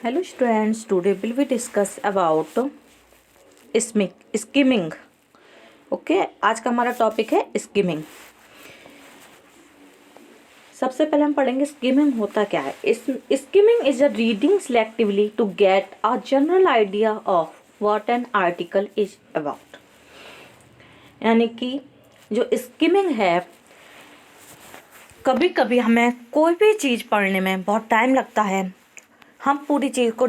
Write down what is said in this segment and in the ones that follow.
Hello students, today will we discuss about skimming. Okay आज का हमारा टॉपिक है स्किमिंग। सबसे पहले हम पढ़ेंगे स्किमिंग होता क्या है। Skimming is a reading selectively to get a general idea of what an article is about. यानी कि जो स्किमिंग है, कभी कभी हमें कोई भी चीज़ पढ़ने में बहुत टाइम लगता है। हम पूरी चीज़ को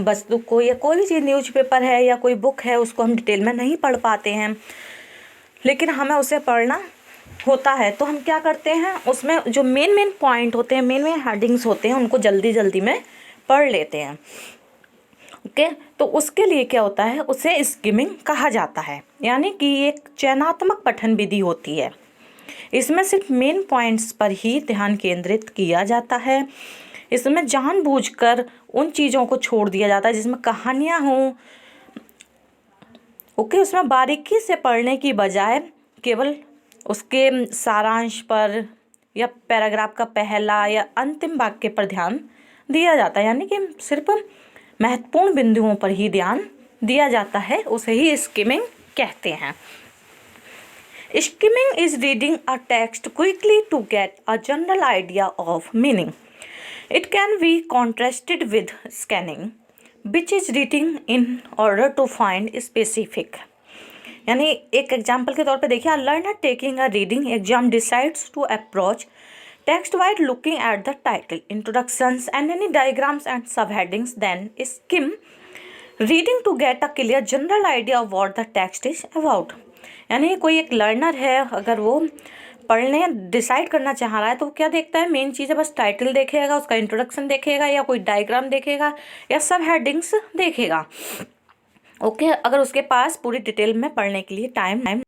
वस्तु को या कोई भी चीज़ न्यूज़पेपर है या कोई बुक है उसको हम डिटेल में नहीं पढ़ पाते हैं, लेकिन हमें उसे पढ़ना होता है। तो हम क्या करते हैं, उसमें जो मेन पॉइंट होते हैं, मेन हेडिंग्स होते हैं, उनको जल्दी जल्दी में पढ़ लेते हैं। ओके, तो उसके लिए क्या होता है, उसे स्किमिंग कहा जाता है। यानी कि एक चयनात्मक पठन विधि होती है। इसमें सिर्फ मेन पॉइंट्स पर ही ध्यान केंद्रित किया जाता है। इसमें जानबूझकर उन चीज़ों को छोड़ दिया जाता है जिसमें कहानियाँ हों। ओके, उसमें बारीकी से पढ़ने की बजाय केवल उसके सारांश पर या पैराग्राफ का पहला या अंतिम वाक्य पर ध्यान दिया जाता है। यानी कि सिर्फ महत्वपूर्ण बिंदुओं पर ही ध्यान दिया जाता है, उसे ही स्किमिंग कहते हैं। Skimming is reading a text quickly to get a general idea of meaning. It can be contrasted with scanning, which is reading in order to find specific. यानी एक एग्जाम्पल के तौर पे देखिए, learner taking a reading exam decides to approach text while looking at the title, introductions and any diagrams and subheadings, then skim reading to get a clear general idea of what the text is about. यानी कोई एक learner है, अगर वो पढ़ने decide करना चाह रहा है तो वो क्या देखता है, मेन चीज़ है बस टाइटल देखेगा, उसका इंट्रोडक्शन देखेगा या कोई डायग्राम देखेगा या सब हेडिंग्स देखेगा। ओके, अगर उसके पास पूरी डिटेल में पढ़ने के लिए टाइम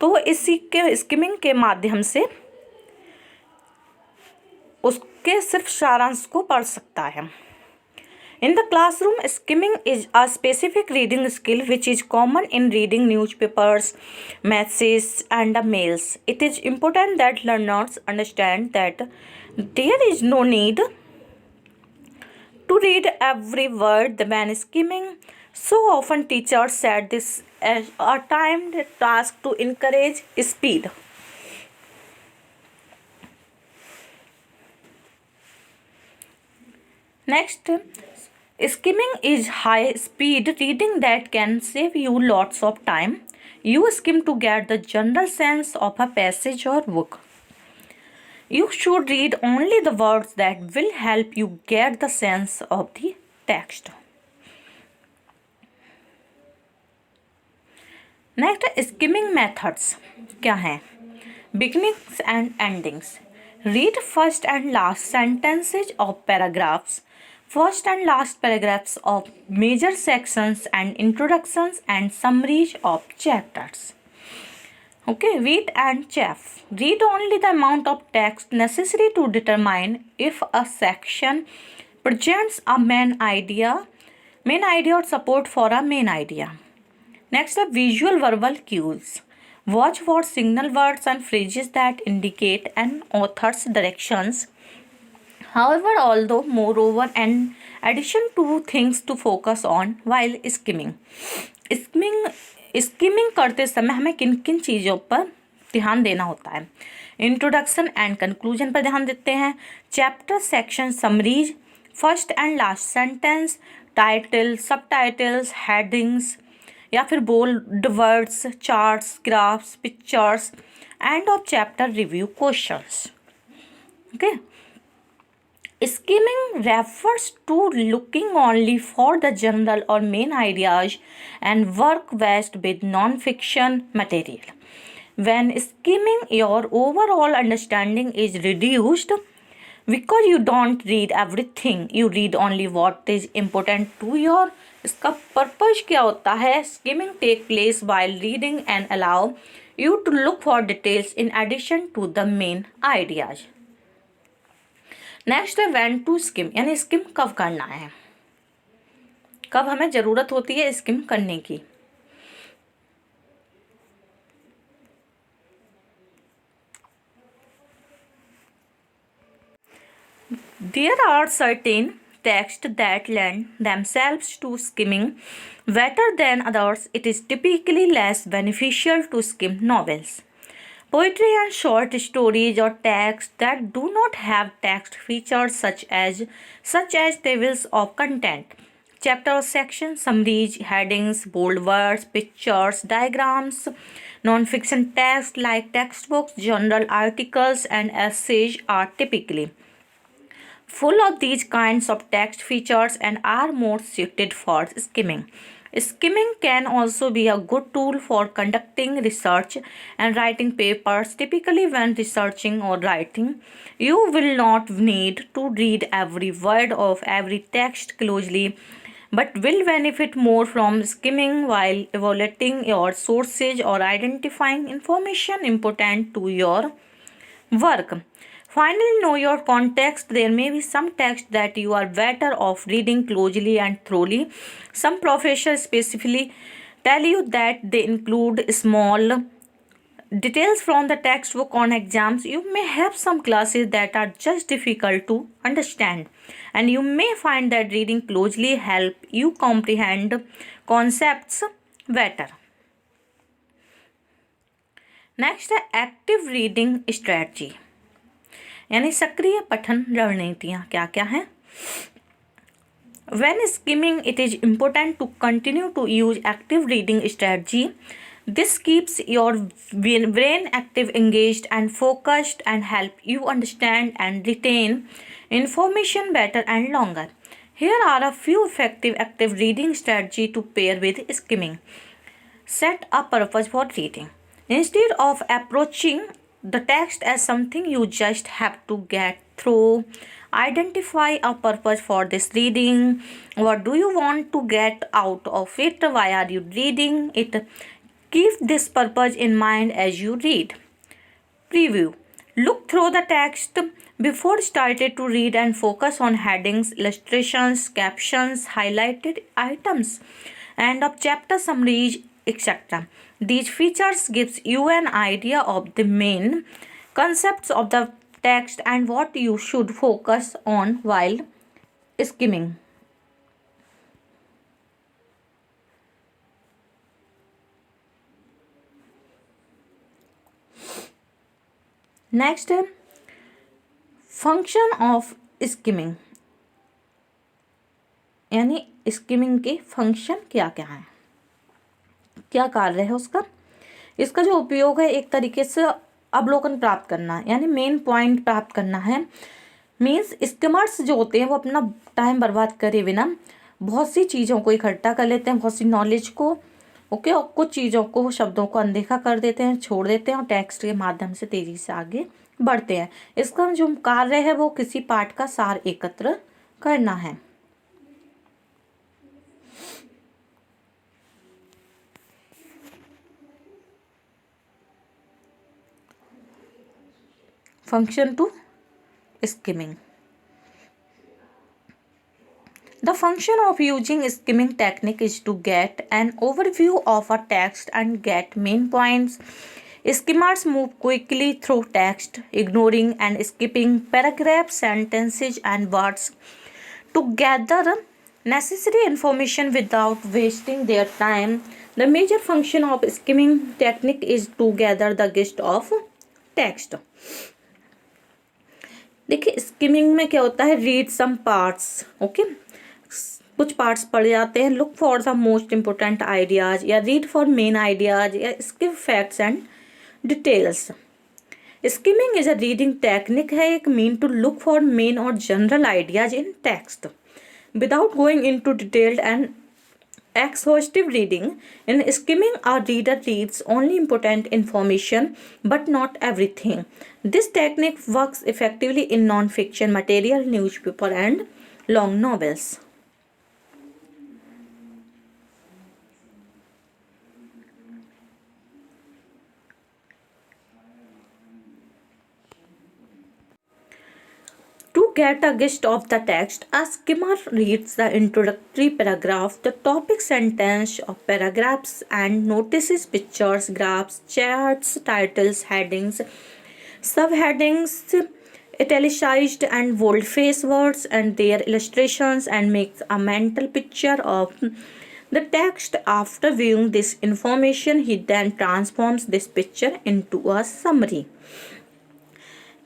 तो इसी के स्किमिंग के माध्यम से उसके सिर्फ सारांश को पढ़ सकता है। In the classroom, skimming is a specific reading skill which is common in reading newspapers, messages, and mails. It is important that learners understand that there is no need to read every word when skimming. So often teachers set this as a timed task to encourage speed. Next, skimming is high speed reading that can save you lots of time. You skim to get the general sense of a passage or book. You should read only the words that will help you get the sense of the text. Next, skimming methods क्या हैं? Beginnings and endings. Read first and last sentences of paragraphs, first and last paragraphs of major sections and introductions and summaries of chapters. Okay, read and chaff. Read only the amount of text necessary to determine if a section presents a main idea or support for a main idea. Next, visual verbal cues. Watch for signal words and phrases that indicate an author's directions. However, although moreover, an addition to things to focus on while skimming. Skimming करते समय हमें किन किन चीज़ों पर ध्यान देना होता है। इंट्रोडक्शन एंड कंक्लूजन पर ध्यान देते हैं, chapter section summaries, first and last sentence, title, subtitles, headings या फिर bold words, charts, graphs, pictures, end of chapter review questions. Okay, skimming refers to looking only for the general or main ideas and work best with non-fiction material. When skimming, your overall understanding is reduced because you don't read everything, you read only what is important to your. इसका purpose क्या होता है? Skimming take place while reading and allow you to look for details in addition to the main ideas. Next है when to scheme, यानी scheme कब करना है, कब हमें ज़रूरत होती है स्किम करने की। There are certain texts that lend themselves to skimming better than others. It is typically less beneficial to skim novels, poetry, and short stories, or texts that do not have text features such as tables of content, chapter section summaries, headings, bold words, pictures, diagrams. Non-fiction texts like textbooks, journal articles, and essays are typically full of these kinds of text features and are more suited for skimming. Skimming can also be a good tool for conducting research and writing papers. Typically, when researching or writing, you will not need to read every word of every text closely, but will benefit more from skimming while evaluating your sources or identifying information important to your work. Finally, know your context. There may be some text that you are better off reading closely and thoroughly. Some professors specifically tell you that they include small details from the textbook on exams. You may have some classes that are just difficult to understand, and you may find that reading closely help you comprehend concepts better. Next है active reading strategy, यानी सक्रिय पठन रणनीतियाँ क्या क्या हैं. When skimming, it is important to continue to use active reading strategy. This keeps your brain active, engaged, and focused, and help you understand and retain information better and longer. Here are a few effective active reading strategy to pair with skimming. Set a purpose for reading. Instead of approaching the text as something you just have to get through, identify a purpose for this reading. What do you want to get out of it? Why are you reading it? Keep this purpose in mind as you read. Preview. Look through the text before starting to read and focus on headings, illustrations, captions, highlighted items, and of chapter summaries, etc. These features gives you an idea of the main concepts of the text and what you should focus on while skimming. Next, function of skimming, यानी skimming के function क्या क्या हैं, क्या कार्य है उसका. इसका जो उपयोग है एक तरीके से अवलोकन प्राप्त करना है, यानी मेन पॉइंट प्राप्त करना है. मीन्स स्किमर्स जो होते हैं वो अपना टाइम बर्बाद करे बिना बहुत सी चीज़ों को इकट्ठा कर लेते हैं, बहुत सी नॉलेज को, ओके, और कुछ चीज़ों को, शब्दों को अनदेखा कर देते हैं, छोड़ देते हैं और टेक्स्ट के माध्यम से तेज़ी से आगे बढ़ते हैं. इसका जो कार्य है वो किसी पाठ का सार एकत्र करना है. Function to skimming. The function of using skimming technique is to get an overview of a text and get main points. Skimmers move quickly through text, ignoring and skipping paragraphs, sentences, and words to gather necessary information without wasting their time. The major function of skimming technique is to gather the gist of text. देखिए skimming में क्या होता है, read some parts, okay, कुछ parts पढ़ जाते हैं. Look for the most important ideas, या रीड फॉर मेन आइडियाज, या skip facts and details. Skimming is a reading technique है, एक mean to look for main और general ideas in text without going into detailed and exhaustive reading. In skimming, a reader reads only important information but not everything. This technique works effectively in non-fiction material, newspaper, and long novels. To get a gist of the text, a skimmer reads the introductory paragraph, the topic sentence of paragraphs, and notices pictures, graphs, charts, titles, headings, subheadings, italicized and boldface words and their illustrations and makes a mental picture of the text. After viewing this information, he then transforms this picture into a summary.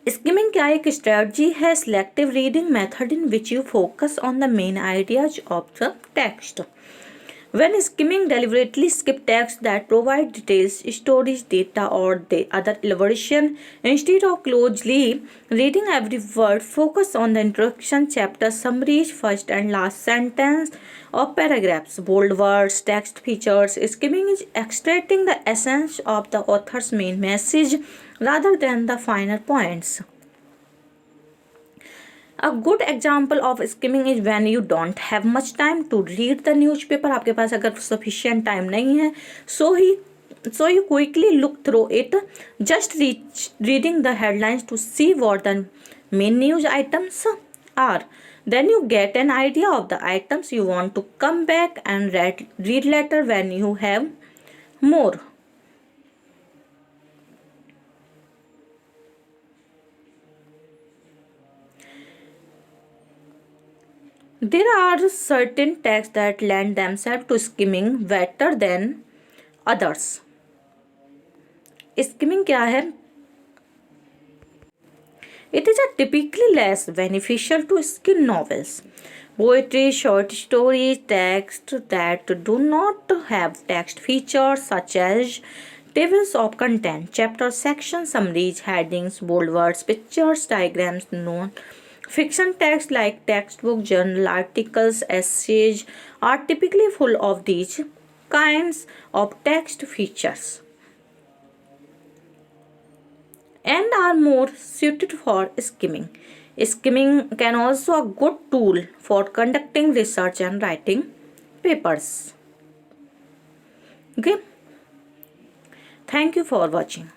Skimming क्या एक strategy है selective reading method in which you focus on the main ideas of the text. When skimming deliberately skip text that provide details, stories, data, or the other elaboration, instead of closely reading every word, focus on the introduction, chapter summaries, first and last sentence of paragraphs, bold words, text features. Skimming is extracting the essence of the author's main message rather than the finer points. A good example of skimming is when you don't have much time to read the newspaper. आपके पास अगर sufficient time नहीं है, so you quickly look through it, just reading the headlines to see what the main news items are. Then you get an idea of the items you want to come back and read later when you have more. There are certain texts that lend themselves to skimming better than others. Skimming क्या है? It is typically less beneficial to skim novels, poetry, short stories, texts that do not have text features such as tables of content, chapter section summaries, headings, bold words, pictures, diagrams, non-fiction texts like textbook, journal articles, essays are typically full of these kinds of text features and are more suited for skimming. Skimming can also a good tool for conducting research and writing papers. Okay. Thank you for watching.